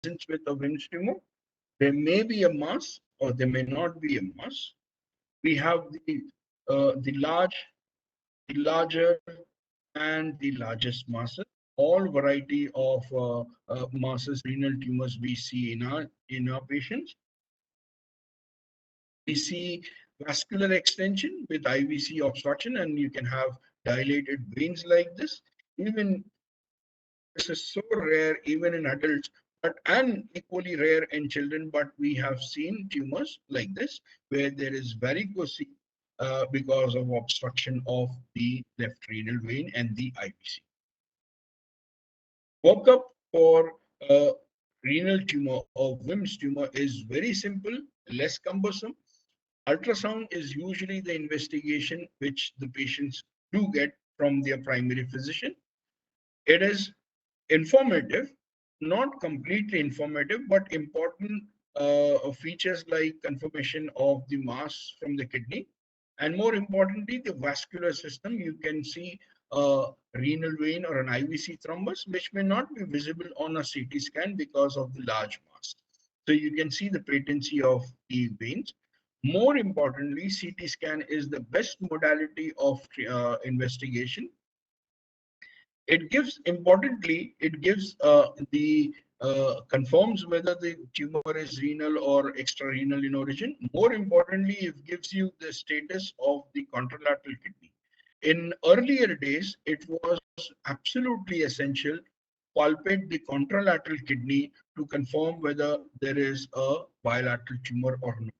with a Wilms tumor. There may be a mass or there may not be a mass. We have the larger, and the largest masses. All variety of masses, renal tumors we see in our patients. We see vascular extension with IVC obstruction, and you can have dilated veins like this. Even this is so rare, even in adults, but and equally rare in children. But we have seen tumors like this where there is varicose because of obstruction of the left renal vein and the IVC. Workup for renal tumor or Wilms tumor is very simple, less cumbersome. Ultrasound is usually the investigation which the patients do get from their primary physician. It is informative, not completely informative, but important features like confirmation of the mass from the kidney. And more importantly, the vascular system. You can see a renal vein or an IVC thrombus, which may not be visible on a CT scan because of the large mass. So you can see the patency of the veins. More importantly, CT scan is the best modality of investigation. It gives, importantly, it gives the confirms whether the tumor is renal or extrarenal in origin. More importantly, it gives you the status of the contralateral kidney. In earlier days, it was absolutely essential palpate the contralateral kidney to confirm whether there is a bilateral tumor or not.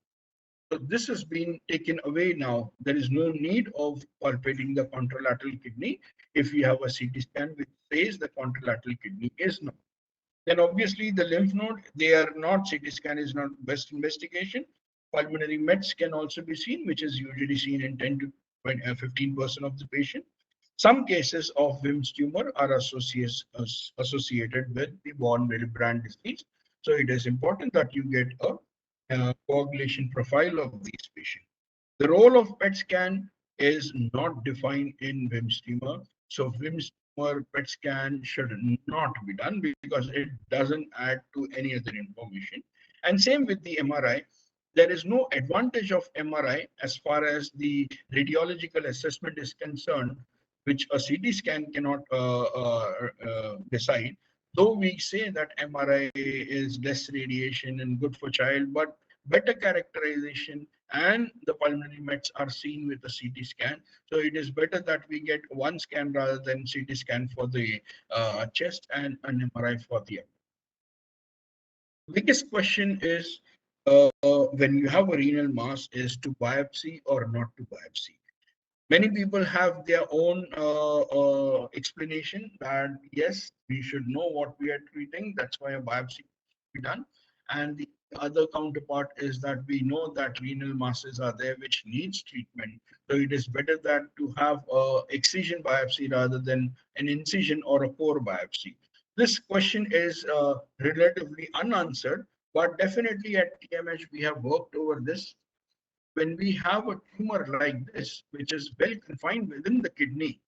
So this has been taken away now. There is no need of palpating the contralateral kidney if we have a CT scan which says the contralateral kidney is not. Then obviously the lymph node, they are not, CT scan is not best investigation. Pulmonary mets can also be seen, which is usually seen in 10 to 15% of the patient. Some cases of Wilms tumor are associated with the von Willebrand disease. So it is important that you get a coagulation profile of these patients. The role of PET scan is not defined in Wilms tumor. So Wilms tumor PET scan should not be done because it doesn't add to any other information. And same with the MRI. There is no advantage of MRI as far as the radiological assessment is concerned, which a CT scan cannot decide. Though we say that MRI is less radiation and good for child, but better characterization and the pulmonary mets are seen with the CT scan. So it is better that we get one scan rather than CT scan for the chest and an MRI for the upper. Biggest question is when you have a renal mass is to biopsy or not to biopsy. Many people have their own explanation that yes, we should know what we are treating. That's why a biopsy should be done. And the other counterpart is that we know that renal masses are there which needs treatment. So it is better that to have a excision biopsy rather than an incision or a core biopsy. This question is relatively unanswered, but definitely at TMH we have worked over this. When we have a tumor like this, which is well confined within the kidney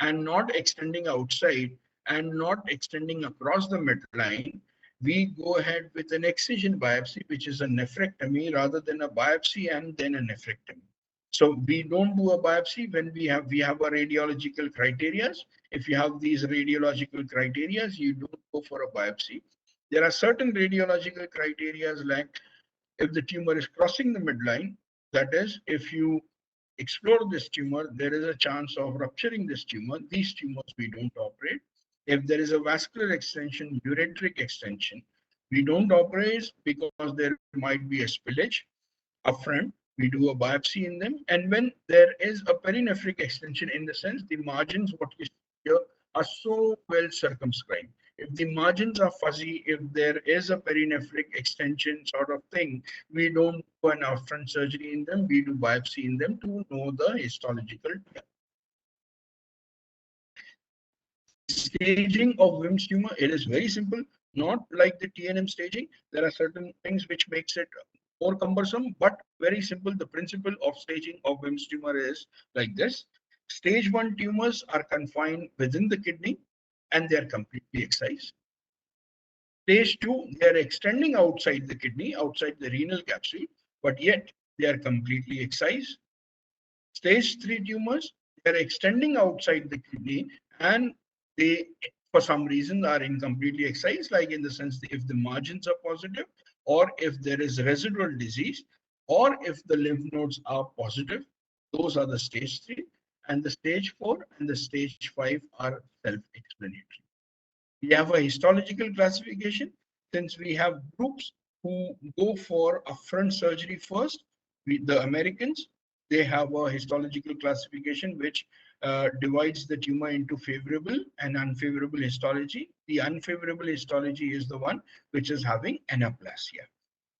and not extending outside and not extending across the midline, we go ahead with an excision biopsy, which is a nephrectomy rather than a biopsy and then a nephrectomy. So we don't do a biopsy when we have a radiological criteria. If you have these radiological criteria, you don't go for a biopsy. There are certain radiological criteria like if the tumor is crossing the midline, that is, if you explore this tumor, there is a chance of rupturing this tumor. These tumors we don't operate. If there is a vascular extension, ureteric extension, we don't operate because there might be a spillage upfront. We do a biopsy in them. And when there is a perinephric extension, in the sense the margins, what you see here, are so well circumscribed. If the margins are fuzzy, if there is a perinephric extension sort of thing, we don't do an upfront surgery in them. We do biopsy in them to know the histological depth. Staging of Wilms tumor, it is very simple, not like the TNM staging. There are certain things which makes it more cumbersome, but very simple. The principle of staging of Wilms tumor is like this. Stage 1 tumors are confined within the kidney and they are completely excised. Stage 2, they are extending outside the kidney, outside the renal capsule, but yet they are completely excised. Stage 3 tumors, they are extending outside the kidney and they, for some reason, are incompletely excised, like in the sense that if the margins are positive, or if there is residual disease, or if the lymph nodes are positive. Those are the stage 3. And the stage 4 and the stage 5 are self-explanatory. We have a histological classification. Since we have groups who go for upfront surgery first, the Americans, they have a histological classification which divides the tumor into favorable and unfavorable histology. The unfavorable histology is the one which is having anaplasia.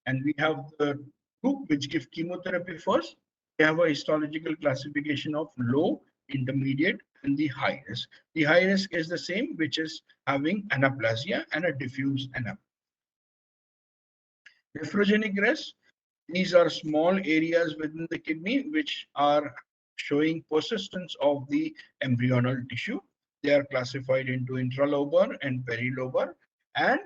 And we have the group which give chemotherapy first. They have a histological classification of low, intermediate, and the high risk. The high risk is the same, which is having anaplasia and a diffuse anaplasia. Nephrogenic rests, these are small areas within the kidney which are showing persistence of the embryonal tissue. They are classified into intralobar and perilobar. And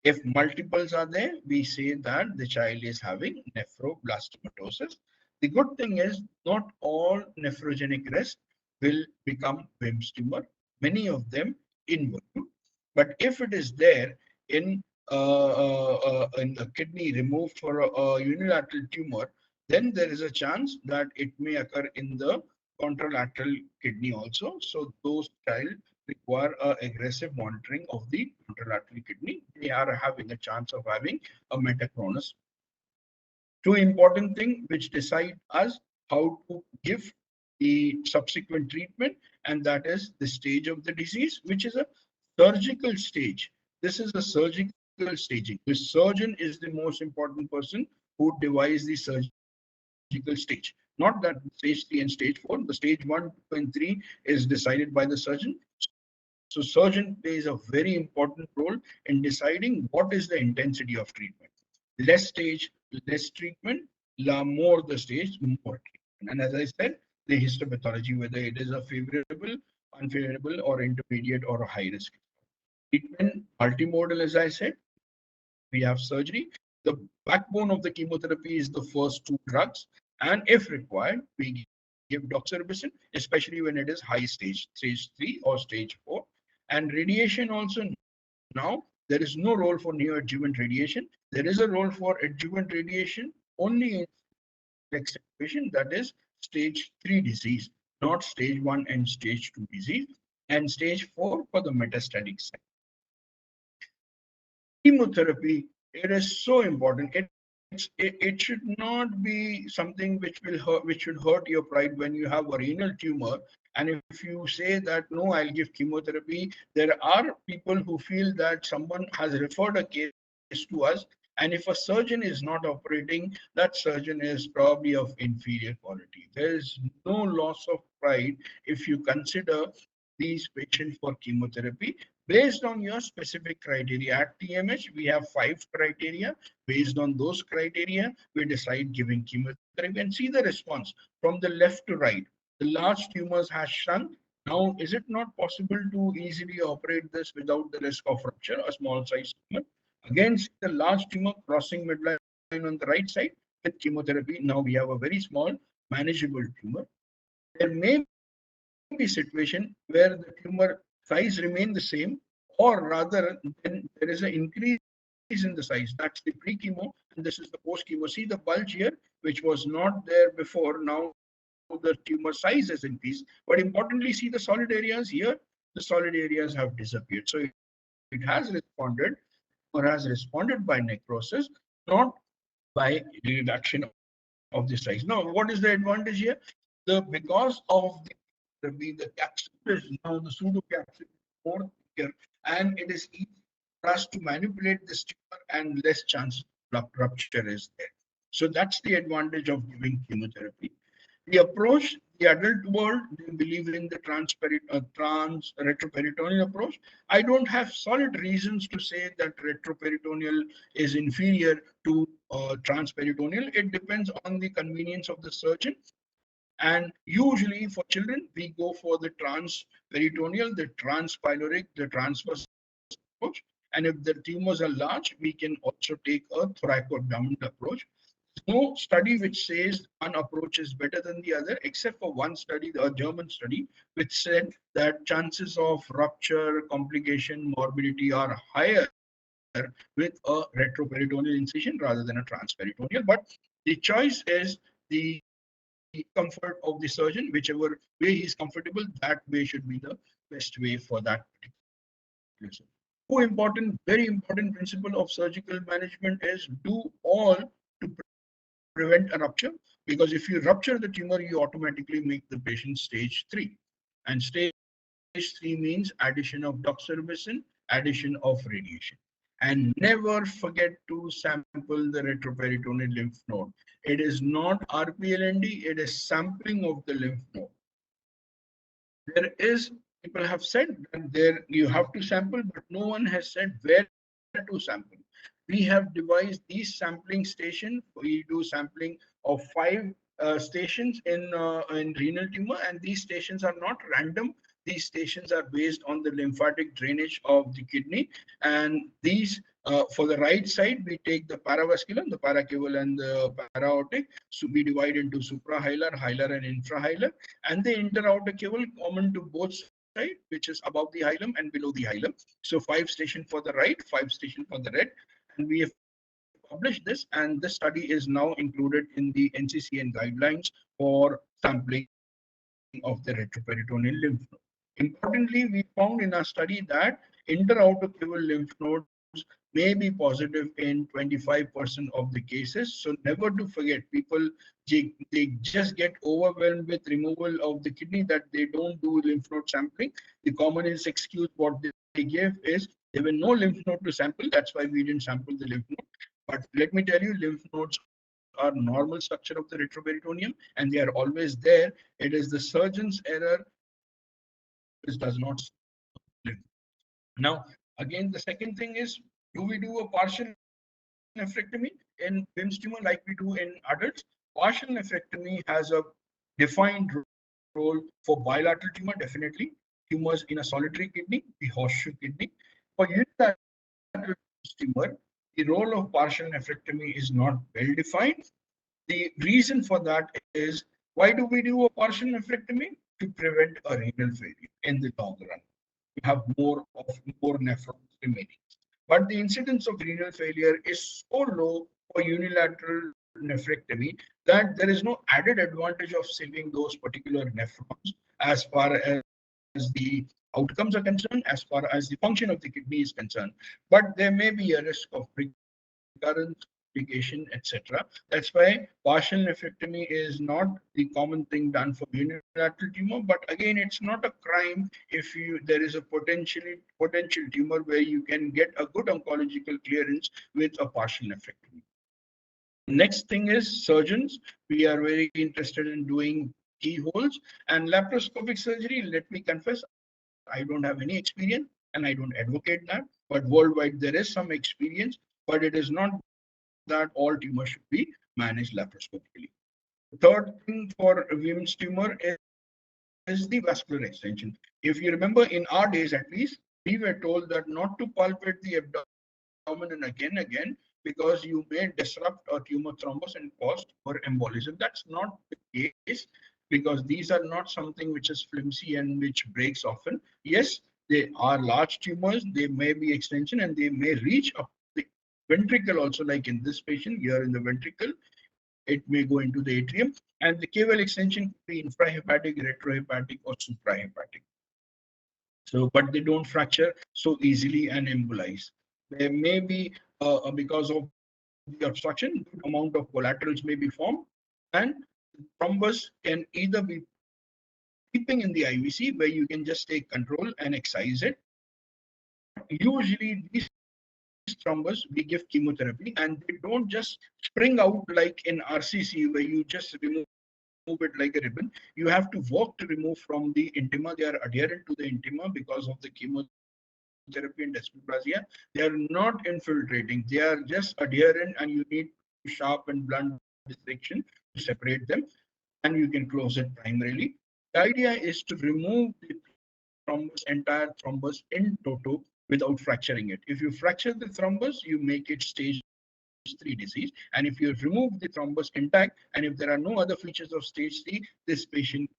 if multiples are there, we say that the child is having nephroblastomatosis. The good thing is not all nephrogenic rests will become Wim's tumor. Many of them involute. But if it is there in the kidney removed for a unilateral tumor, then there is a chance that it may occur in the contralateral kidney also. So those child require aggressive monitoring of the contralateral kidney. They are having a chance of having a metachronous. Two important things which decide us how to give the subsequent treatment, and that is the stage of the disease, which is a surgical stage. This is a surgical staging. The surgeon is the most important person who devises the surgical stage. Not that stage 3 and stage 4. The stage 1, 2, and 3 is decided by the surgeon. So surgeon plays a very important role in deciding what is the intensity of treatment. Less stage, less treatment, more the stage, more treatment. And as I said, the histopathology, whether it is a favorable, unfavorable, or intermediate or a high risk. Treatment multimodal, as I said, we have surgery. The backbone of the chemotherapy is the first two drugs, and if required, we give doxorubicin, especially when it is high stage, stage 3 or stage 4. And radiation also now, there is no role for neoadjuvant radiation. There is a role for adjuvant radiation only in select situation, that is stage 3 disease, not stage 1 and stage 2 disease, and stage 4 for the metastatic side. Chemotherapy, it is so important. It should not be something which will hurt, which should hurt your pride when you have a renal tumor. And if you say that no, I'll give chemotherapy, there are people who feel that someone has referred a case to us, and if a surgeon is not operating, that surgeon is probably of inferior quality. There is no loss of pride if you consider these patients for chemotherapy based on your specific criteria. At TMH, we have 5 criteria. Based on those criteria, we decide giving chemotherapy and see the response from the left to right. The large tumors has shrunk. Now, is it not possible to easily operate this without the risk of rupture, a small size tumor? Again, see the large tumor crossing midline on the right side with chemotherapy. Now we have a very small, manageable tumor. There may be situation where the tumor size remain the same, or rather, then there is an increase in the size. That's the pre-chemo, and this is the post-chemo. See the bulge here, which was not there before. Now the tumor size has increased. But importantly, see the solid areas here. The solid areas have disappeared. So it has responded, or has responded by necrosis, not by reduction of the size. Now, what is the advantage here? Because of the capsule is now the pseudo capsule is more thicker, and it is easy for us to manipulate this tumor, and less chance rupture is there. So that's the advantage of giving chemotherapy. The approach, the adult world, they believe in the retroperitoneal approach. I don't have solid reasons to say that retroperitoneal is inferior to transperitoneal. It depends on the convenience of the surgeon. And usually for children, we go for the transperitoneal, the transpyloric, the transverse approach. And if the tumors are large, we can also take a thoracoabdominal approach. No study which says one approach is better than the other, except for one study, a German study, which said that chances of rupture, complication, morbidity are higher with a retroperitoneal incision rather than a transperitoneal. But the choice is the comfort of the surgeon, whichever way he's comfortable, that way should be the best way for that particular surgeon. Two important, very important principle of surgical management is do all to prevent a rupture, because if you rupture the tumor, you automatically make the patient stage 3. And stage 3 means addition of doxorubicin, addition of radiation. And never forget to sample the retroperitoneal lymph node. It is not RPLND, it is sampling of the lymph node. There is, people have said that there you have to sample, but no one has said where to sample. We have devised these sampling stations. We do sampling of 5 stations in renal tumor, and these stations are not random. These stations are based on the lymphatic drainage of the kidney, and these for the right side, we take the paravascular, the paracaval, and the para-aortic. So we divide into suprahilar, hilar, and infrahilar, and the inter-aortic cable common to both sides, which is above the hilum and below the hilum. So 5 stations for the right, 5 stations for the left, and we have published this, and this study is now included in the NCCN guidelines for sampling of the retroperitoneal lymph node. Importantly, we found in our study that inter-aortic cable lymph nodes may be positive in 25% of the cases. So never to forget, people they just get overwhelmed with removal of the kidney that they don't do lymph node sampling. The common excuse what they give is there were no lymph node to sample, that's why we didn't sample the lymph node. But let me tell you, lymph nodes are normal structure of the retroperitoneum and they are always there. It is the surgeon's error if he always does not see lymph. Now, again, the second thing is, do we do a partial nephrectomy in WIMS tumor like we do in adults? Partial nephrectomy has a defined role for bilateral tumor, definitely. Tumors in a solitary kidney, the horseshoe kidney. For unilateral tumor, the role of partial nephrectomy is not well defined. The reason for that is, why do we do a partial nephrectomy? To prevent a renal failure in the long run. You have more nephrons remaining. But the incidence of renal failure is so low for unilateral nephrectomy that there is no added advantage of saving those particular nephrons as far as the outcomes are concerned, as far as the function of the kidney is concerned. But there may be a risk of recurrence, complication, etc. That's why partial nephrectomy is not the common thing done for unilateral tumor. But again, it's not a crime if there is a potential tumor where you can get a good oncological clearance with a partial nephrectomy. Next thing is surgeons. We are very interested in doing keyholes and laparoscopic surgery. Let me confess, I don't have any experience and I don't advocate that. But worldwide, there is some experience, but it is not that all tumors should be managed laparoscopically. The third thing for WIMS tumor is the vascular extension. If you remember, in our days at least, we were told that not to palpate the abdomen and again and again, because you may disrupt a tumor thrombus and cause tumor embolism. That's not the case, because these are not something which is flimsy and which breaks often. Yes, they are large tumors, they may be extension, and they may reach up the ventricle also, like in this patient here in the ventricle. It may go into the atrium, and the caval extension could be infrahepatic, retrohepatic, or suprahepatic. So, but they don't fracture so easily and embolize. There may be, because of the obstruction, good amount of collaterals may be formed, and thrombus can either be peeping in the IVC, where you can just take control and excise it, but usually these thrombus, we give chemotherapy, and they don't just spring out like in RCC, where you just remove it like a ribbon. You have to walk to remove from the intima. They are adherent to the intima because of the chemotherapy and desmoplasia. They are not infiltrating. They are just adherent, and you need sharp and blunt dissection to separate them, and you can close it primarily. The idea is to remove the thrombus, entire thrombus in toto, without any without fracturing it. If you fracture the thrombus, you make it stage 3 disease. And if you remove the thrombus intact, and if there are no other features of stage 3, this patient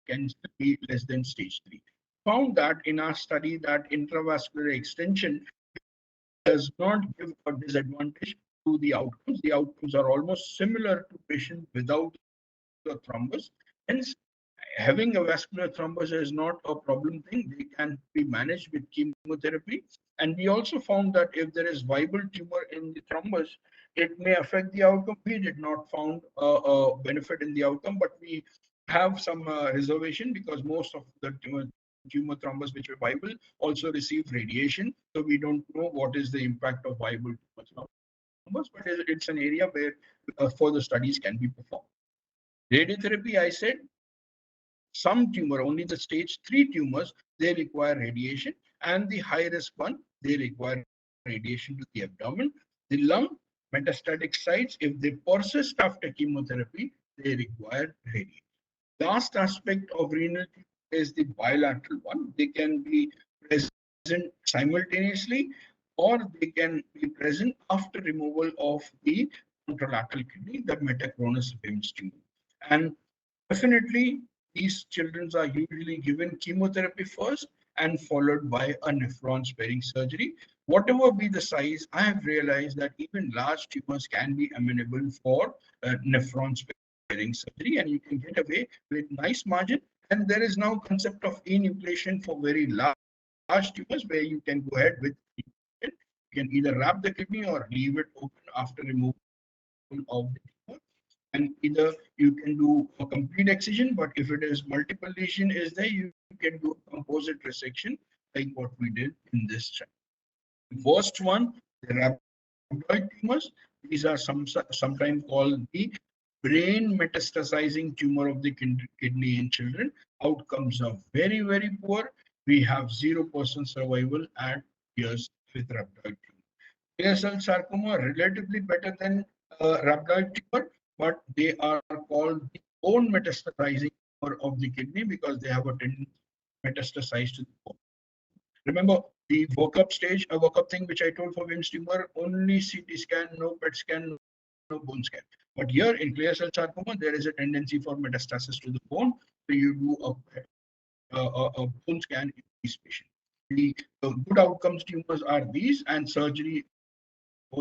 can still be less than stage 3. Found that in our study that intravascular extension does not give a disadvantage to the outcomes. The outcomes are almost similar to patients without the thrombus. Hence, having a vascular thrombus is not a problem thing. They can be managed with chemotherapy. And we also found that if there is viable tumor in the thrombus, it may affect the outcome. We did not found a benefit in the outcome, but we have some reservation because most of the tumor thrombus which are viable also receive radiation. So we don't know what is the impact of viable tumor thrombus, but it's an area where further studies can be performed. Radiotherapy, I said, some tumor, only the stage 3 tumors, they require radiation, and the high risk one, they require radiation to the abdomen. The lung metastatic sites, if they persist after chemotherapy, they require radiation. Last aspect of renal is the bilateral one. They can be present simultaneously, or they can be present after removal of the contralateral kidney, the metachronous Wilms tumor. And definitely, these children are usually given chemotherapy first and followed by a nephron sparing surgery. Whatever be the size, I have realized that even large tumors can be amenable for nephron sparing surgery, and you can get away with nice margin. And there is now concept of enucleation for very large tumors where you can go ahead with it. You can either wrap the kidney or leave it open after removal of the tumor, and either you can do a complete excision, but if it is multiple lesion is there, you can do a composite resection like what we did in this chart. The first one, the rhabdoid tumors. These are sometimes called the brain metastasizing tumor of the kidney in children. Outcomes are very, very poor. We have 0% survival at years with rhabdoid tumor. Clear cell sarcoma relatively better than rhabdoid tumor, but they are called the bone metastasizing tumor of the kidney because they have a tendency to metastasize to the bone. Remember the workup stage, a workup thing which I told for Wilms tumor, only CT scan, no PET scan, no bone scan. But here in clear cell sarcoma, there is a tendency for metastasis to the bone. So you do a bone scan in these patients. The good outcomes tumors are these, and surgery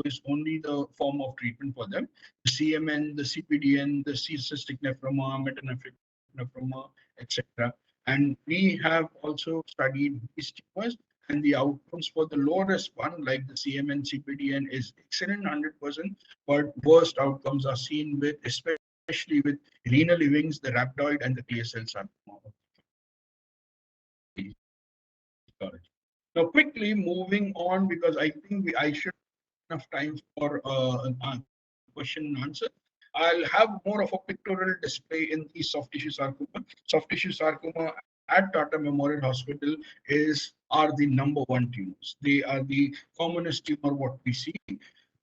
is only the form of treatment for them. The CMN, the CPDN, the cystic nephroma, metanephric nephroma, etc. And we have also studied these tumors, and the outcomes for the low risk one, like the CMN, CPDN, is excellent, 100%, but worst outcomes are seen with, especially with renal Ewing's, the rhabdoid, and the clear cell sarcoma. Now, quickly moving on, because I think I should have enough time for question and answer. I'll have more of a pictorial display in the soft tissue sarcoma. Soft tissue sarcoma at Tata Memorial Hospital are the #1 tumors. They are the commonest tumor what we see.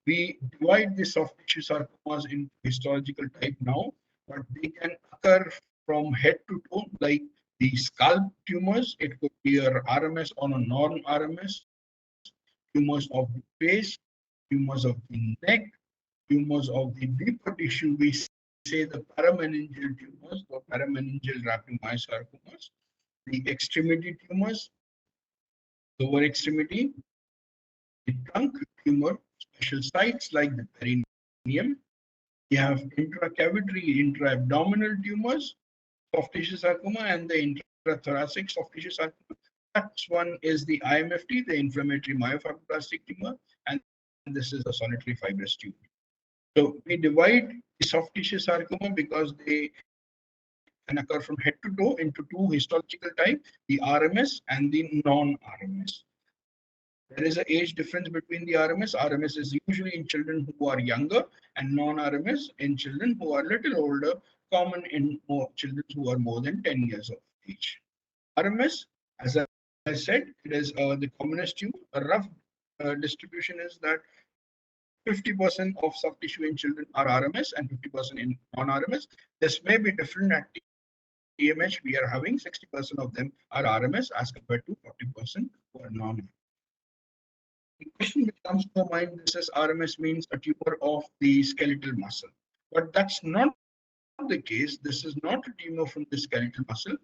We divide the soft tissue sarcomas into histological type now, but they can occur from head to toe, like the scalp tumors. It could be a RMS or a non-RMS, tumors of the face, tumors of the neck, tumors of the deeper tissue. We say the parameningeal tumors, or parameningeal rhabdomyosarcomas, the extremity tumors, lower extremity, the trunk tumor, special sites like the perineum. We have intracavitary, intra-abdominal tumors, soft tissue sarcoma, and the intrathoracic soft tissue sarcoma. That one is the IMFT, the inflammatory myofibroblastic tumor, and this is a solitary fibrous tumor. So we divide the soft tissue sarcoma because they can occur from head to toe into two histological types, the RMS and the non-RMS. There is an age difference between the RMS. RMS is usually in children who are younger, and non-RMS in children who are a little older, common in children who are more than 10 years of age. RMS, as I said, it is the commonest tumor. A rough distribution is that 50% of soft tissue in children are RMS and 50% in non-RMS. This may be different at TMH. We are having 60% of them are RMS as compared to 40% who are non-RMS. The question which comes to our mind, this is RMS means a tumor of the skeletal muscle. But that's not the case. This is not a tumor from the skeletal muscle.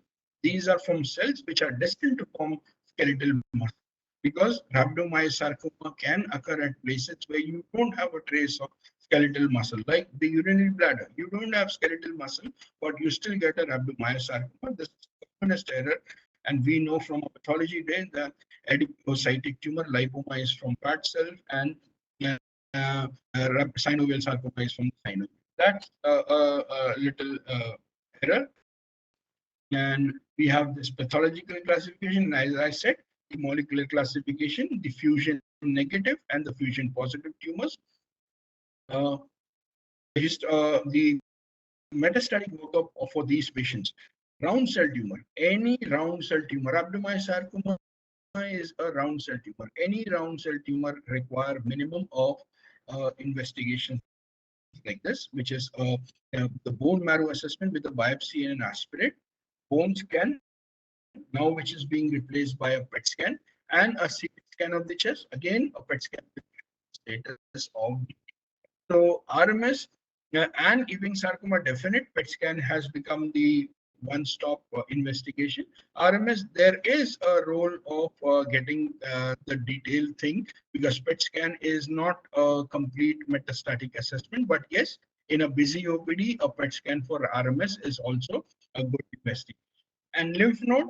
These are from cells which are destined to form skeletal muscle. Because rhabdomyosarcoma can occur at places where you don't have a trace of skeletal muscle, like the urinary bladder. You don't have skeletal muscle, but you still get a rhabdomyosarcoma. This is the commonest error, and we know from a pathology day that adipocytic tumor lipoma is from fat cell, and synovial sarcoma is from the synovium. That's a little error. And we have this pathological classification. As I said, the molecular classification, the fusion negative and the fusion positive tumors. Uh, the metastatic workup for these patients. Round cell tumor, any round cell tumor, rhabdomyosarcoma is a round cell tumor. Any round cell tumor require minimum of investigations like this, which is the bone marrow assessment with a biopsy and an aspirate, bone scan, now which is being replaced by a PET scan, and a CT scan of the chest, again a PET scan status of. So RMS and Ewing sarcoma definite PET scan has become the one-stop investigation. RMS, there is a role of getting the detailed thing, because PET scan is not a complete metastatic assessment, but yes, in a busy OPD, a PET scan for RMS is also a good investigation. And lymph node,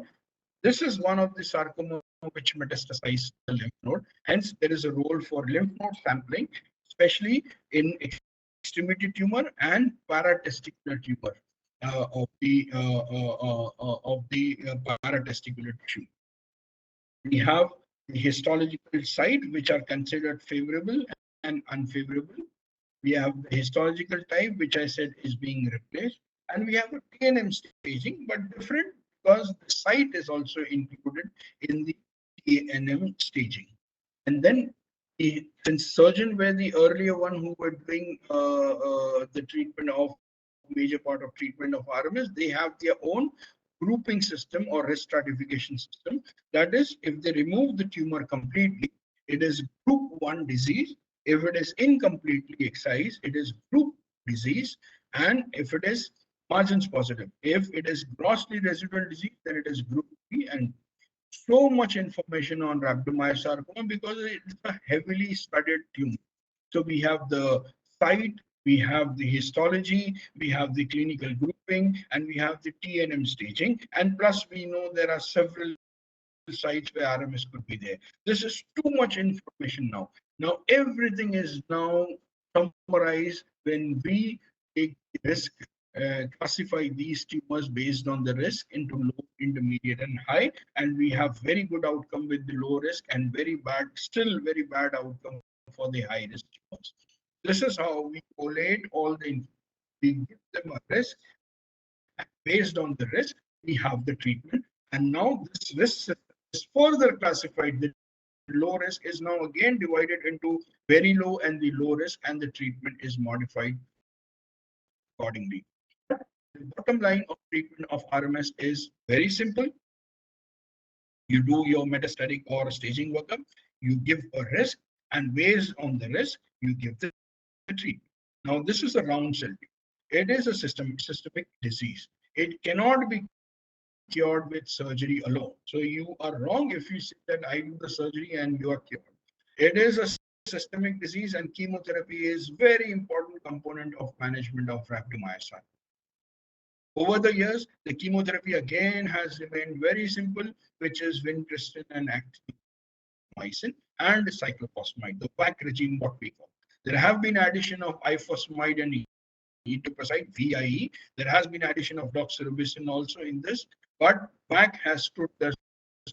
this is one of the sarcoma which metastasize the lymph node. Hence, there is a role for lymph node sampling, especially in extremity tumor and paratesticular tumor of the paratesticular tissue. We have the histological site, which are considered favorable and unfavorable. We have the histological type, which I said is being replaced, and we have a TNM staging, but different because the site is also included in the TNM staging. And then, since surgeon were the earlier one who were doing the treatment of major part of treatment of RMS, they have their own grouping system or risk stratification system. That is, if they remove the tumor completely, it is group 1 disease. If it is incompletely excised, it is group disease. And if it is margins positive, if it is grossly residual disease, then it is group B. And so much information on rhabdomyosarcoma because it's a heavily studied tumor. So we have the site, we have the histology, we have the clinical grouping, and we have the TNM staging. And plus, we know there are several sites where RMS could be there. This is too much information now. Now, everything is now summarized when we take the risk, classify these tumors based on the risk into low, intermediate, and high, and we have very good outcome with the low risk and very bad, still very bad outcome for the high risk tumors. This is how we collate all the information. We give them a risk, and based on the risk, we have the treatment. And now this risk system is further classified. The low risk is now again divided into very low and the low risk, and the treatment is modified accordingly. But the bottom line of treatment of RMS is very simple. You do your metastatic or staging workup, you give a risk, and based on the risk, you give the treatment. Now, this is a round cell tumor. It is a systemic disease. It cannot be cured with surgery alone. So you are wrong if you say that I do the surgery and you are cured. It is a systemic disease, and chemotherapy is very important component of management of rhabdomyosarcoma. Over the years, the chemotherapy again has remained very simple, which is vincristine and actinomycin and cyclophosphamide, the WAC regime, what we call. There have been addition of ifosfamide and etoposide, VIE. There has been addition of doxorubicin also in this, but WAC has stood the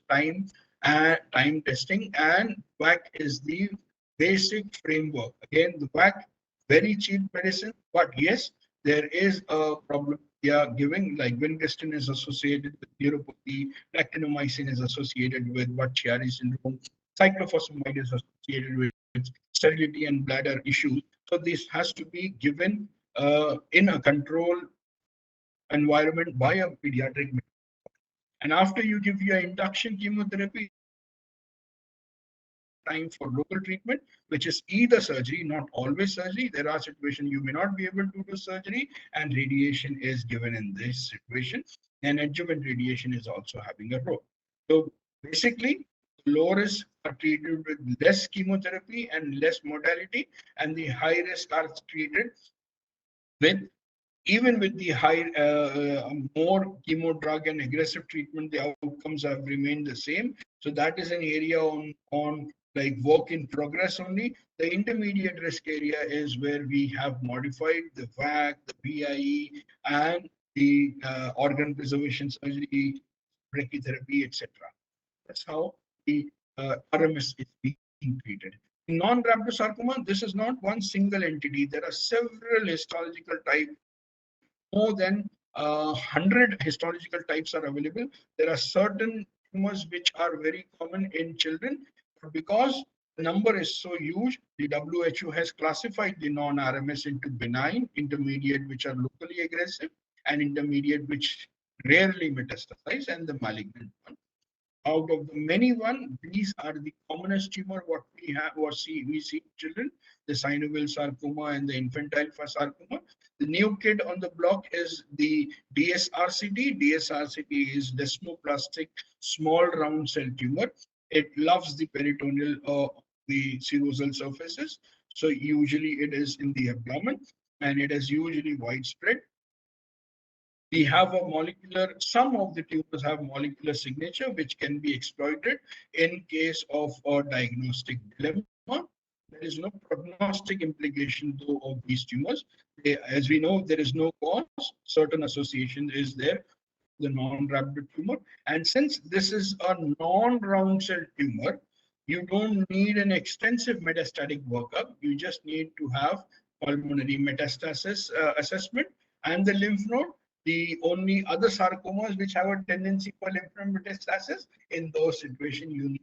time time testing, and WAC is the basic framework. Again, the WAC, very cheap medicine, but yes, there is a problem. Yeah, giving like vincristine is associated with neuropathy, actinomycin is associated with what Chiari syndrome, cyclophosphamide is associated with sterility and bladder issues. So this has to be given in a controlled environment by a pediatric. And after you give your induction chemotherapy, time for local treatment, which is either surgery, not always surgery. There are situations you may not be able to do surgery, and radiation is given in this situation. And adjuvant radiation is also having a role. So basically, low risk are treated with less chemotherapy and less mortality, and the high risk are treated with, even with the high, more chemo drug and aggressive treatment, the outcomes have remained the same. So that is an area on like work in progress only. The intermediate risk area is where we have modified the VAC, the BIE, and the organ preservation surgery, brachytherapy, etc. That's how the RMS is being treated. In non-rhabdomyosarcoma, this is not one single entity. There are several histological types. More than 100 histological types are available. There are certain tumors which are very common in children, but because the number is so huge, the WHO has classified the non-RMS into benign, intermediate, which are locally aggressive, and intermediate, which rarely metastasize, and the malignant one. Out of the many one, these are the commonest tumor what we have or we see in children, the synovial sarcoma and the infantile sarcoma. The new kid on the block is the DSRCT. DSRCT is desmoplastic small round cell tumor. It loves the peritoneal the serosal surfaces. So usually it is in the abdomen, and it is usually widespread. We have a molecular, some of the tumors have molecular signature which can be exploited in case of a diagnostic dilemma. There is no prognostic implication though of these tumors. As we know, there is no cause. Certain association is there for the non-rhabdoid tumor. And since this is a non-round cell tumor, you don't need an extensive metastatic workup. You just need to have pulmonary metastasis assessment and the lymph node. The only other sarcomas which have a tendency for lymph node metastasis, in those situations, you need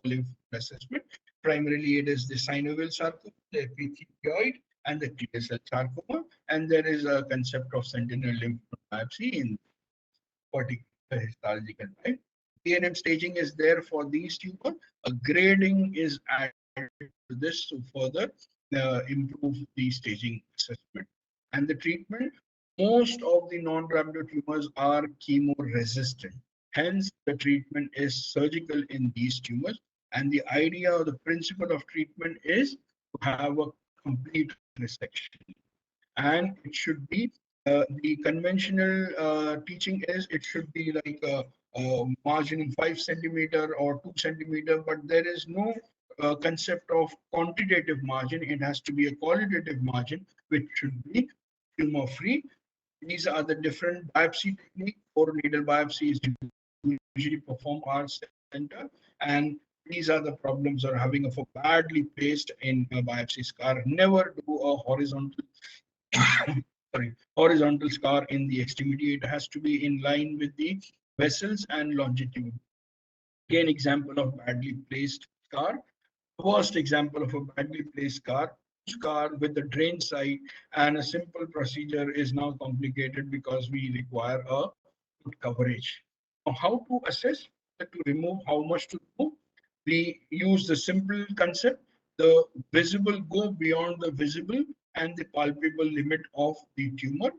lymph node assessment. Primarily, it is the synovial sarcoma, the epithelioid, and the clear cell sarcoma. And there is a concept of sentinel lymph node biopsy in particular histological type. PNM staging is there for these tumors. A grading is added to this to further improve the staging assessment. And the treatment, most of the non-rhabdoid tumors are chemo resistant. Hence, the treatment is surgical in these tumors. And the idea or the principle of treatment is to have a complete resection. And it should be the conventional teaching is it should be like a margin in 5 centimeter or 2 centimeter, but there is no concept of quantitative margin. It has to be a qualitative margin, which should be tumor free. These are the different biopsy technique. Core needle biopsy is usually performed our center, and these are the problems of having a badly placed in a biopsy scar. Never do a horizontal horizontal scar in the extremity. It has to be in line with the vessels and longitude. Again, example of badly placed scar. Worst example of a badly placed scar with the drain site, and a simple procedure is now complicated because we require a good coverage. Now, how to assess, to remove, how much to remove? We use the simple concept, the visible go beyond the visible and the palpable limit of the tumor.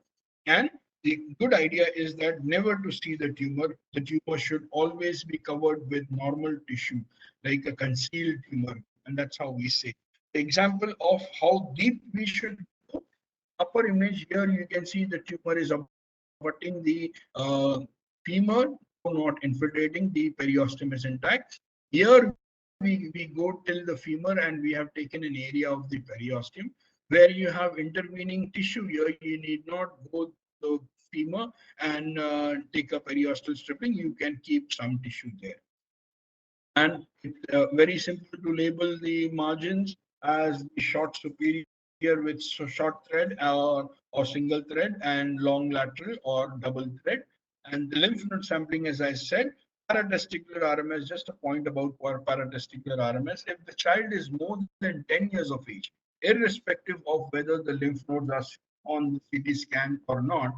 And the good idea is that never to see the tumor. The tumor should always be covered with normal tissue, like a concealed tumor. And that's how we say. The example of how deep we should go. Upper image here, you can see the tumor is abutting the femur, not infiltrating. The periosteum is intact. Here we go till the femur, and we have taken an area of the periosteum where you have intervening tissue. Here you need not go to the femur and take a periosteal stripping. You can keep some tissue there. And it's very simple to label the margins as the short superior with short thread or single thread, and long lateral or double thread. And the lymph node sampling, as I said, paratesticular RMS, just a point about paratesticular RMS. If the child is more than 10 years of age, irrespective of whether the lymph nodes are on the CT scan or not,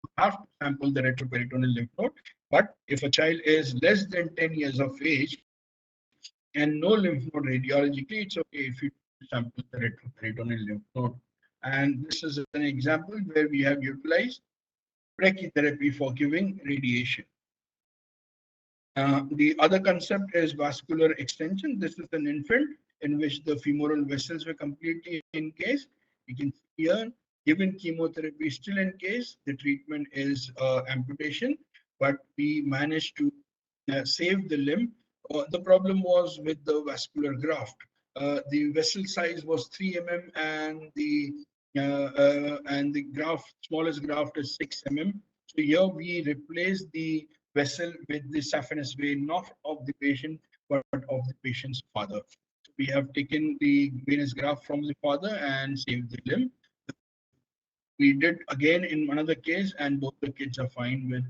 you have to sample the retroperitoneal lymph node. But if a child is less than 10 years of age, and no lymph node radiologically, it's okay if you sample the retroperitoneal lymph node. And this is an example where we have utilized brachytherapy for giving radiation. The other concept is vascular extension. This is an infant in which the femoral vessels were completely encased. You can see here, given chemotherapy still encased, the treatment is amputation, but we managed to save the limb. The problem was with the vascular graft. The vessel size was 3 mm and the graft, smallest graft is 6 mm. So here we replaced the vessel with the saphenous vein, not of the patient, but of the patient's father. So we have taken the venous graft from the father and saved the limb. We did again in another case, and both the kids are fine with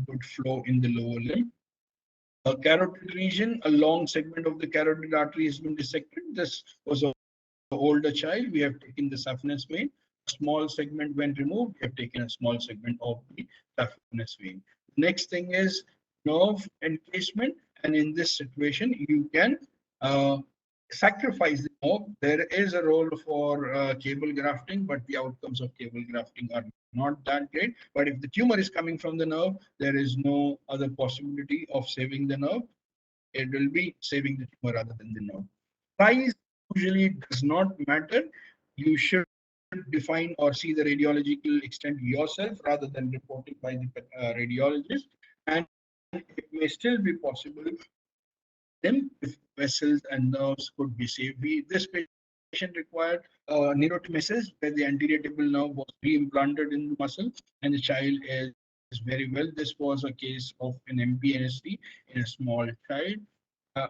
good flow in the lower limb. A carotid region, a long segment of the carotid artery has been dissected. This was an older child. We have taken the saphenous vein. A small segment when removed, we have taken a small segment of the saphenous vein. Next thing is nerve encasement. And in this situation, you can sacrifice the nerve. There is a role for cable grafting, but the outcomes of cable grafting are not that great. But if the tumor is coming from the nerve, there is no other possibility of saving the nerve. It will be saving the tumor rather than the nerve. Size usually does not matter. You should define or see the radiological extent yourself rather than reporting by the radiologist. And it may still be possible them if vessels and nerves could be saved. This patient required neurotomesis, where the anterior tibia nerve was re-implanted in the muscle, and the child is very well. This was a case of an MPNST in a small child.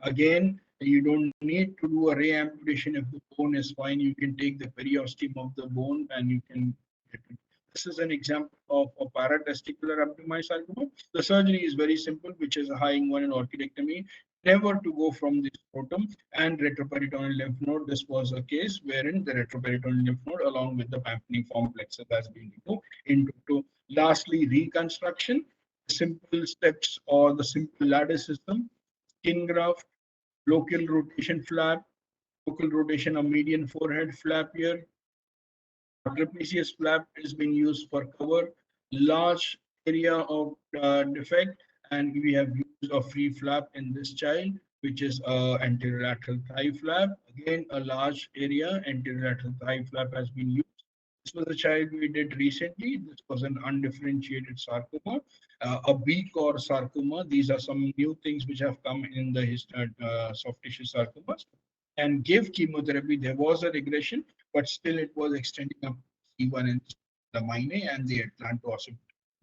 Again, you don't need to do a ray amputation if the bone is fine. You can take the periosteum of the bone and you can get it. This is an example of a paratesticular rhabdomyosarcoma. The surgery is very simple, which is a high inguinal orchidectomy, never to go from the scrotum and retroperitoneal lymph node. This was a case wherein the retroperitoneal lymph node along with the pampaniform plexus has been removed into. Lastly, reconstruction, simple steps or the simple ladder system, skin graft, local rotation flap, local rotation of median forehead flap here, trapezius flap is being used for cover, large area of defect, and we have used a free flap in this child, which is anterolateral thigh flap. Again, a large area, anterolateral thigh flap has been used. This was a child we did recently. This was an undifferentiated sarcoma, a beak or sarcoma. These are some new things which have come in the soft tissue sarcomas. And gave chemotherapy. There was a regression, but still it was extending up C1 and the minae, and they had planned to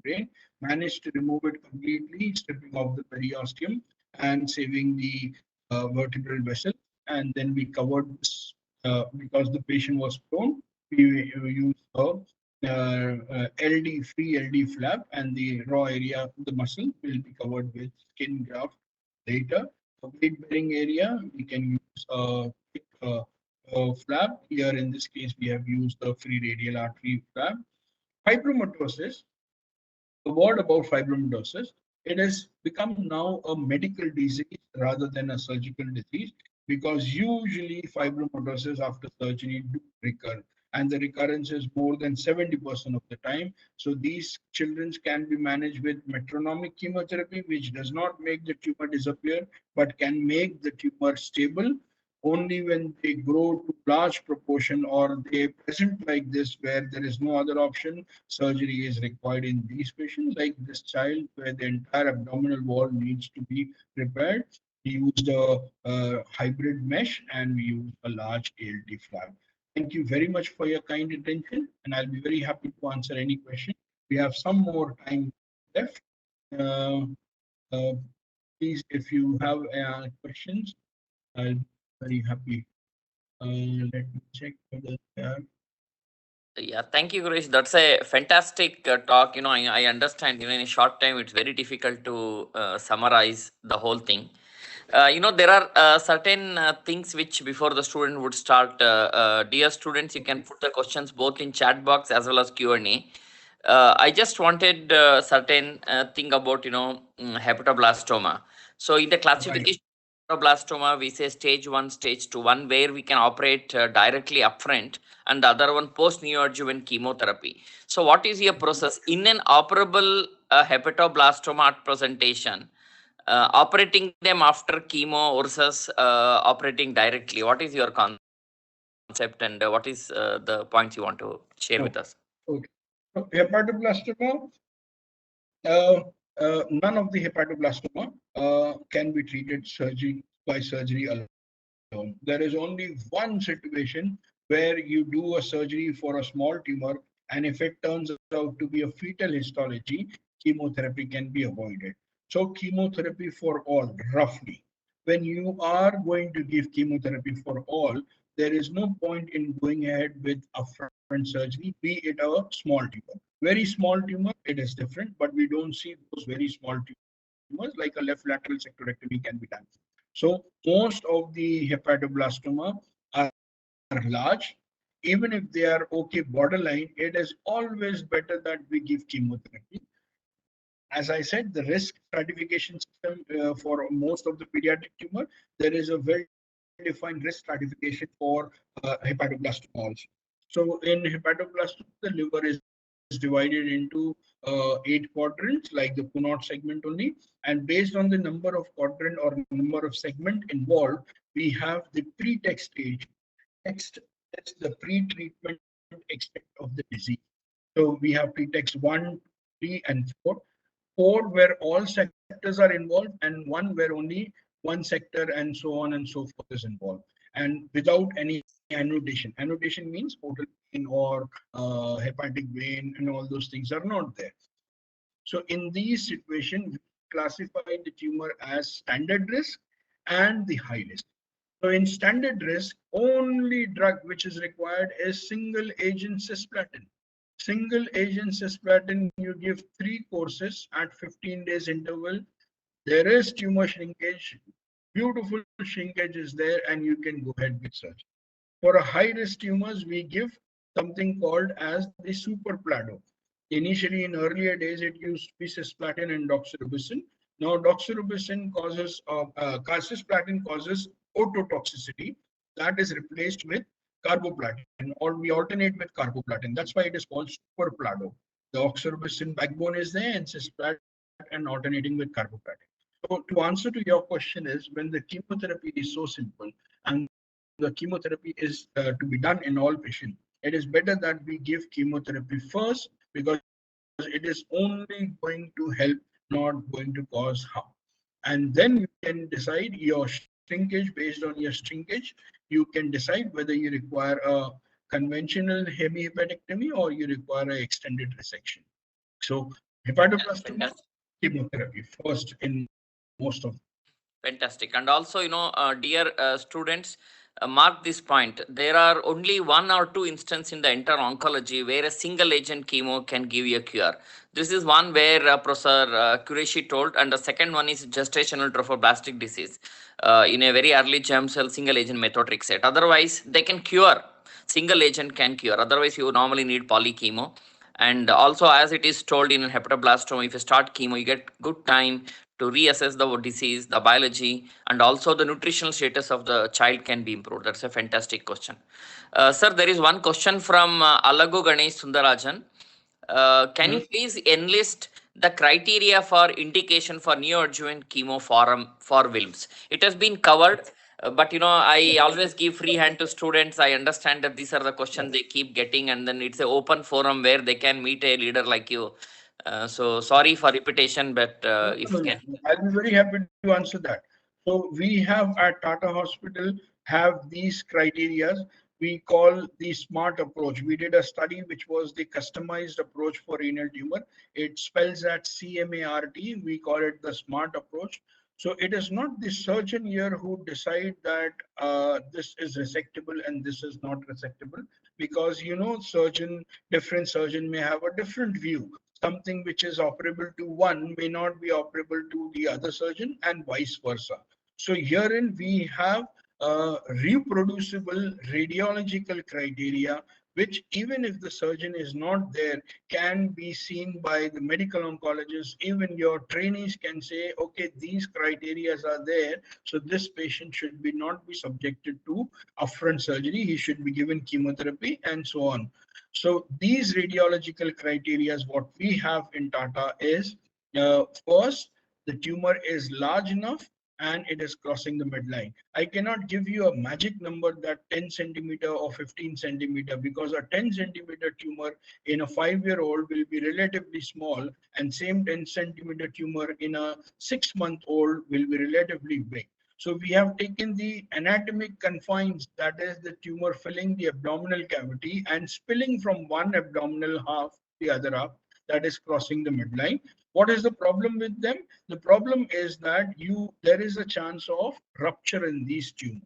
brain. Managed to remove it completely, stripping off the periosteum and saving the vertebral vessel. And then we covered this because the patient was prone. We used a LD free LD flap, and the raw area of the muscle will be covered with skin graft later. For weight bearing area, we can use a thick flap. Here in this case, we have used the free radial artery flap. Fibromatosis, a word about fibromatosis. It has become now a medical disease rather than a surgical disease, because usually fibromatosis after surgery do recur, and the recurrence is more than 70% of the time. So these children can be managed with metronomic chemotherapy, which does not make the tumor disappear, but can make the tumor stable. Only when they grow to large proportion or they present like this, where there is no other option, surgery is required in these patients, like this child, where the entire abdominal wall needs to be repaired. We used a hybrid mesh, and we used a large ALT flap. Thank you very much for your kind attention, and I'll be very happy to answer any question. We have some more time left. Uh, uh, Please, if you have questions, I'll be very happy. Let me check whether they are. Yeah, thank you, Qureshi. That's a fantastic talk. I understand. In a short time, it's very difficult to summarize the whole thing. There are certain things which before the student would start. Dear students, you can put the questions both in chat box as well as Q&A. I just wanted certain thing about hepatoblastoma. So in the classification hepatoblastoma, we say stage 1, stage 2, one where we can operate directly upfront, and the other one post neoadjuvant chemotherapy. So, what is your process in an operable hepatoblastoma at presentation? Operating them after chemo versus operating directly. What is your concept, and what is the points you want to share with us? Okay. So hepatoblastoma, uh, none of the hepatoblastoma can be treated by surgery alone. There is only one situation where you do a surgery for a small tumor, and if it turns out to be a fetal histology, chemotherapy can be avoided. So chemotherapy for all, roughly. When you are going to give chemotherapy for all, there is no point in going ahead with upfront surgery, be it a small tumor. Very small tumor, it is different, but we don't see those very small tumors like a left lateral sectorectomy can be done. So most of the hepatoblastoma are large. Even if they are okay borderline, it is always better that we give chemotherapy. As I said, the risk stratification system for most of the pediatric tumor, there is a well-defined risk stratification for hepatoblastoma also. So in hepatoblastoma, the liver is divided into 8 quadrants, like the Punot segment only. And based on the number of quadrant or number of segment involved, we have the pretext stage. Text is the pre-treatment extent of the disease. So we have pretext 1, 3, and 4. 4 where all sectors are involved, and 1 where only one sector, and so on and so forth is involved, and without any annotation. Annotation means portal vein or hepatic vein, and all those things are not there. So in these situations, we classify the tumor as standard risk and the high risk. So in standard risk, only drug which is required is single agent cisplatin. Single agent cisplatin, you give 3 courses at 15 days interval. There is tumor shrinkage, beautiful shrinkage is there, and you can go ahead with surgery. For a high risk tumors, we give something called as the superplado. Initially, in earlier days, it used to be cisplatin and doxorubicin. Now, doxorubicin causes, cisplatin causes ototoxicity. That is replaced with carboplatin, or we alternate with carboplatin. That's why it is called superplado. The oxorubicin backbone is there, and cisplat and alternating with carboplatin. So to answer to your question is, when the chemotherapy is so simple and the chemotherapy is to be done in all patients, it is better that we give chemotherapy first, because it is only going to help, not going to cause harm. And then you can decide your shrinkage. Based on your shrinkage, you can decide whether you require a conventional hemihepatectomy or you require an extended resection. So hepatoblastoma, Fantastic. chemotherapy first in most of. Fantastic. And also, dear students, mark this point. There are only 1 or 2 instances in the entire oncology where a single agent chemo can give you a cure. This is one where Professor Qureshi told, and the second one is gestational trophoblastic disease in a very early germ cell single agent methotrexate. Otherwise, they can cure. Single agent can cure. Otherwise, you normally need polychemo. And also, as it is told in hepatoblastoma, if you start chemo, you get good time to reassess the disease, the biology, and also the nutritional status of the child can be improved. That's a fantastic question. Sir, there is one question from Alagu Ganesh Sundarajan. Can you please enlist the criteria for indication for neoadjuvant chemo for WILMS? It has been covered, but I always give free hand to students. I understand that these are the questions they keep getting, and then it's an open forum where they can meet a leader like you. So sorry for repetition, but if you can. I'll be very happy to answer that. So we have at Tata Hospital have these criteria. We call the SMART approach. We did a study which was the customized approach for renal tumor. It spells at CMART. We call it the SMART approach. So it is not the surgeon here who decide that this is resectable and this is not resectable, because different surgeon may have a different view. Something which is operable to one may not be operable to the other surgeon, and vice versa. So herein we have reproducible radiological criteria, which even if the surgeon is not there, can be seen by the medical oncologist. Even your trainees can say, okay, these criteria are there, so this patient should be not be subjected to upfront surgery. He should be given chemotherapy and so on. So these radiological criteria, what we have in Tata is, first, the tumor is large enough and it is crossing the midline. I cannot give you a magic number that 10 centimeter or 15 centimeter, because a 10 centimeter tumor in a 5-year-old will be relatively small, and same 10 centimeter tumor in a 6-month-old will be relatively big. So we have taken the anatomic confines, that is the tumor filling the abdominal cavity and spilling from one abdominal half to the other half, that is crossing the midline. What is the problem with them? The problem is that there is a chance of rupture in these tumors.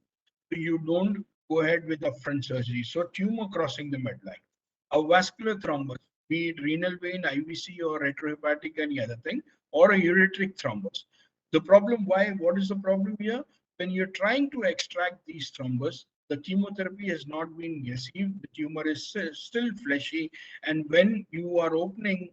So you don't go ahead with upfront surgery. So tumor crossing the midline. A vascular thrombus, be it renal vein, IVC, or retrohepatic, any other thing, or a ureteric thrombus. The problem, what is the problem here? When you're trying to extract these thrombus, the chemotherapy has not been received, the tumor is still fleshy, and when you are opening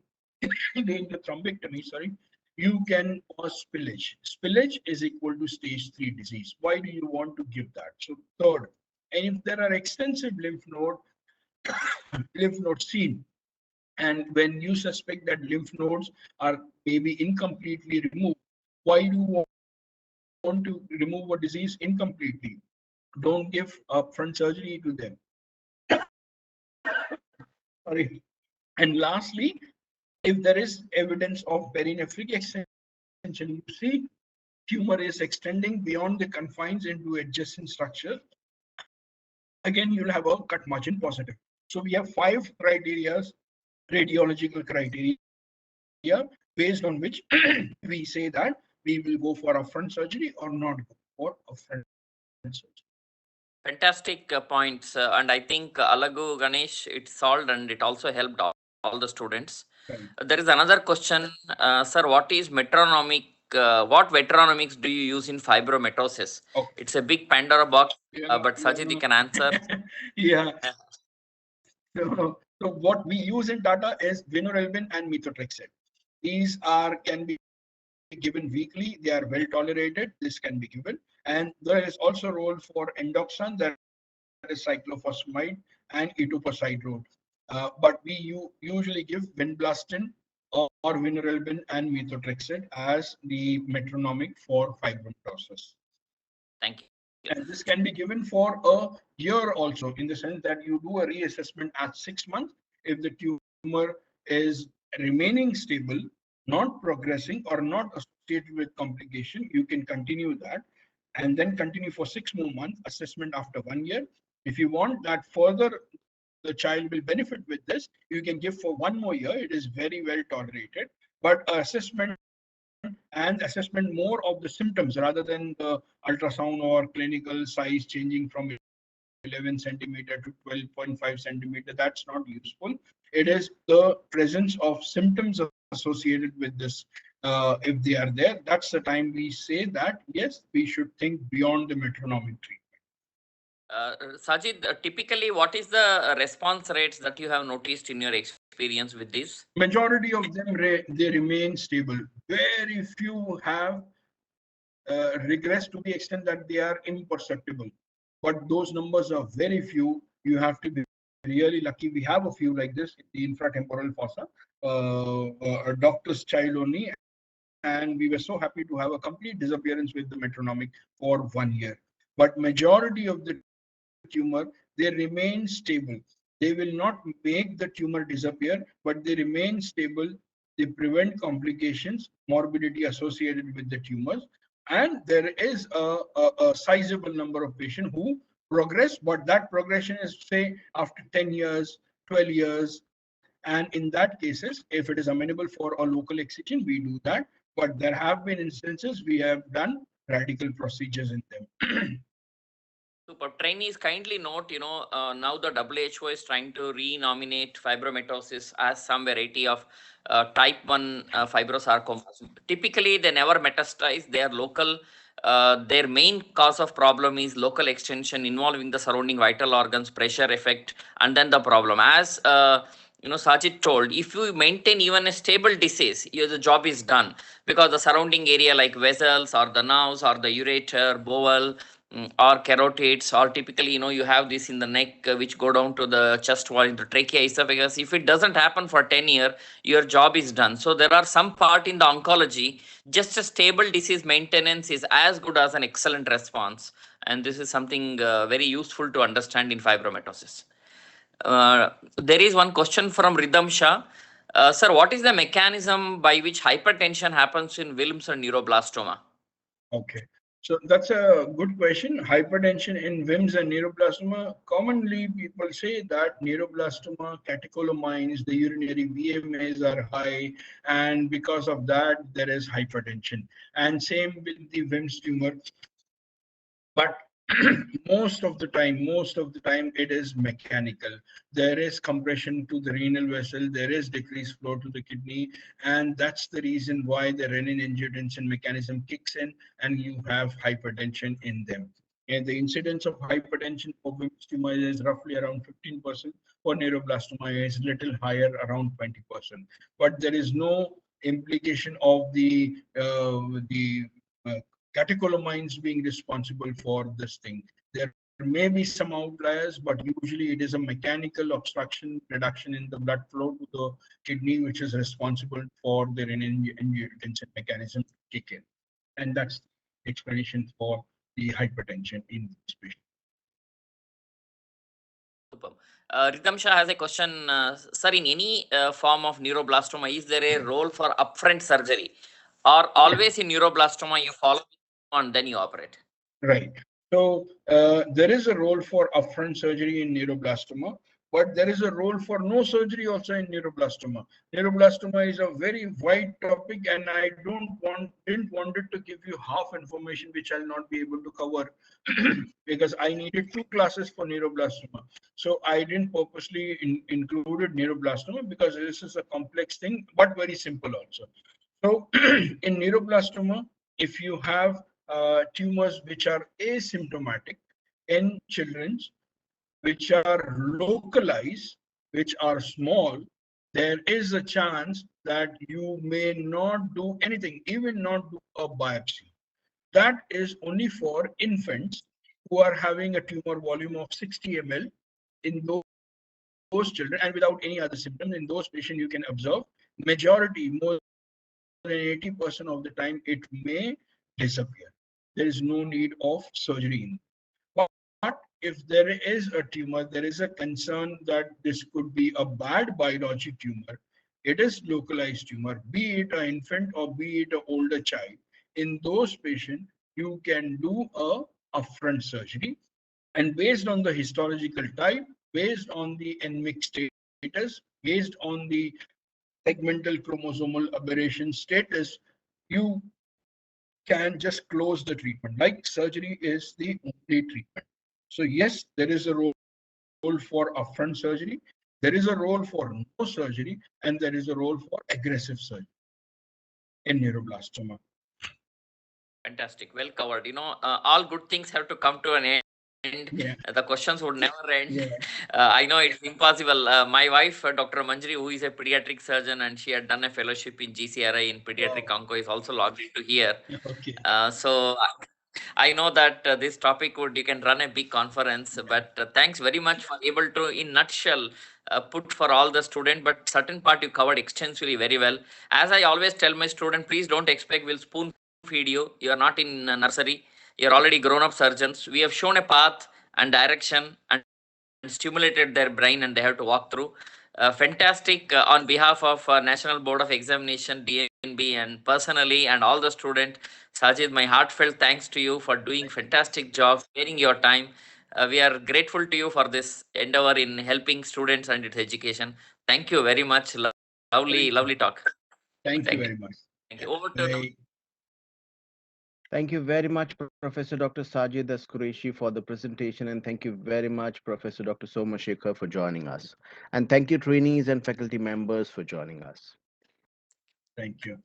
doing the thrombectomy, sorry, you can cause spillage. Spillage is equal to stage 3 disease. Why do you want to give that? So third, and if there are extensive lymph nodes seen, and when you suspect that lymph nodes are maybe incompletely removed, why do you want to remove a disease incompletely? Don't give upfront surgery to them. Sorry. And lastly, if there is evidence of perinephric extension, you see tumor is extending beyond the confines into adjacent structure, again you'll have a cut margin positive. So we have 5 criteria, radiological criteria, based on which we say that we will go for upfront surgery or not go for upfront surgery. Fantastic points, and I think Alagu Ganesh, it solved and it also helped all the students. Right. There is another question, sir. What is metronomic? What metronomics do you use in fibromatosis? Okay. It's a big Pandora box, Yeah, but Sajid, you can answer. yeah. So what we use in Tata is vinorelbine and methotrexate. These can be given weekly. They are well tolerated. This can be given, and there is also a role for endoxan, that is cyclophosphamide and etoposide role. But we usually give vinblastine or vinorelbine and methotrexate as the metronomic for fibromatosis. Thank you. And this can be given for a year also, in the sense that you do a reassessment at 6 months. If the tumor is remaining stable, not progressing, or not associated with complication, you can continue that and then continue for 6 more months, assessment after 1 year. If you want that further, the child will benefit with this, you can give for 1 more year. It is very well tolerated. But assessment and assessment more of the symptoms rather than the ultrasound or clinical size changing from 11 centimeter to 12.5 centimeter. That's not useful. It is the presence of symptoms associated with this. If they are there, that's the time we say that, yes, we should think beyond the metronomic treatment. Sajid, typically, what is the response rates that you have noticed in your experience with this? Majority of them, they remain stable. Very few have regress to the extent that they are imperceptible. But those numbers are very few. You have to be really lucky. We have a few like this in the infratemporal fossa, a doctor's child only, and we were so happy to have a complete disappearance with the metronomic for 1 year. But majority of the tumor, they remain stable. They will not make the tumor disappear, but they remain stable. They prevent complications, morbidity associated with the tumors, and there is a sizable number of patients who progress, but that progression is, say, after 10 years, 12 years. And in that cases, if it is amenable for a local excision, we do that. But there have been instances we have done radical procedures in them. Super. Trainees, kindly note, now the WHO is trying to renominate fibromatosis as some variety of type 1 fibrosarcoma. Typically, they never metastasize. They are local their main cause of problem is local extension involving the surrounding vital organs, pressure effect, and then the problem. As Sajid told, if you maintain even a stable disease, the job is done, because the surrounding area like vessels or the nerves or the ureter, bowel, or carotids, or typically you have this in the neck, which go down to the chest wall into trachea, esophagus. If it doesn't happen for 10 years, your job is done. So there are some part in the oncology, just a stable disease maintenance is as good as an excellent response, and this is something very useful to understand in fibromatosis. There is one question from Ridham Shah. Sir, what is the mechanism by which hypertension happens in Wilms and neuroblastoma? Okay, so that's a good question. Hypertension in WIMS and neuroblastoma. Commonly, people say that neuroblastoma, catecholamines, the urinary VMAs are high, and because of that, there is hypertension. And same with the WIMS tumor. But most of the time it is mechanical. There is compression to the renal vessel, there is decreased flow to the kidney, and that's the reason why the renin-angiotensin mechanism kicks in and you have hypertension in them. And the incidence of hypertension for Wilms tumor is roughly around 15%. For neuroblastoma is little higher, around 20%. But there is no implication of the uh, catecholamines being responsible for this thing. There may be some outliers, but usually it is a mechanical obstruction, reduction in the blood flow to the kidney, which is responsible for the renin-angiotensin mechanism to kick in. And that's the explanation for the hypertension in this patient. Superb. Ridham Shah has a question. Sir, in any form of neuroblastoma, is there a role for upfront surgery? Or always in neuroblastoma, you follow and then you operate? Right. So there is a role for upfront surgery in neuroblastoma, but there is a role for no surgery also in neuroblastoma. Neuroblastoma is a very wide topic, and I didn't want it to give you half information which I'll not be able to cover because I needed 2 classes for neuroblastoma. So I didn't purposely included neuroblastoma because this is a complex thing, but very simple also. So in neuroblastoma, if you have tumors which are asymptomatic in children, which are localized, which are small, there is a chance that you may not do anything, even not do a biopsy. That is only for infants who are having a tumor volume of 60 ml. In those children and without any other symptoms, in those patients you can observe majority, more than 80% of the time, it may disappear. There is no need of surgery. But if there is a tumor, there is a concern that this could be a bad biologic tumor. It is localized tumor, be it an infant or be it an older child. In those patients, you can do a upfront surgery. And based on the histological type, based on the endemic status, based on the segmental chromosomal aberration status, you can just close the treatment. Like surgery is the only treatment. So yes, there is a role for upfront surgery. There is a role for no surgery, and there is a role for aggressive surgery in neuroblastoma. Fantastic. Well covered. All good things have to come to an end. Yeah, The questions would never end. yeah. I know it's impossible. My wife, Dr. Manjri, who is a pediatric surgeon, and she had done a fellowship in GCRI in pediatric Wow. onco, is also logged into here. Okay. So I know that this topic would you can run a big conference, but thanks very much for able to, in nutshell, put for all the student. But certain part you covered extensively very well. As I always tell my student, please don't expect we'll spoon feed you. You are not in nursery. You're already grown up surgeons. We have shown a path and direction and stimulated their brain, and they have to walk through. Fantastic on behalf of National Board of Examination, DNB, and personally, and all the student. Sajid, my heartfelt thanks to you for doing fantastic job, sparing your time. We are grateful to you for this endeavor in helping students and its education. Thank you very much. Lovely, Thank you. lovely talk. Thank you Thank you. very much. Thank you. Over to Bye. Thank you very much, Professor Dr. Sajid Qureshi, for the presentation, and thank you very much, Professor Dr. Somashekar, for joining us. And thank you, trainees and faculty members, for joining us. Thank you.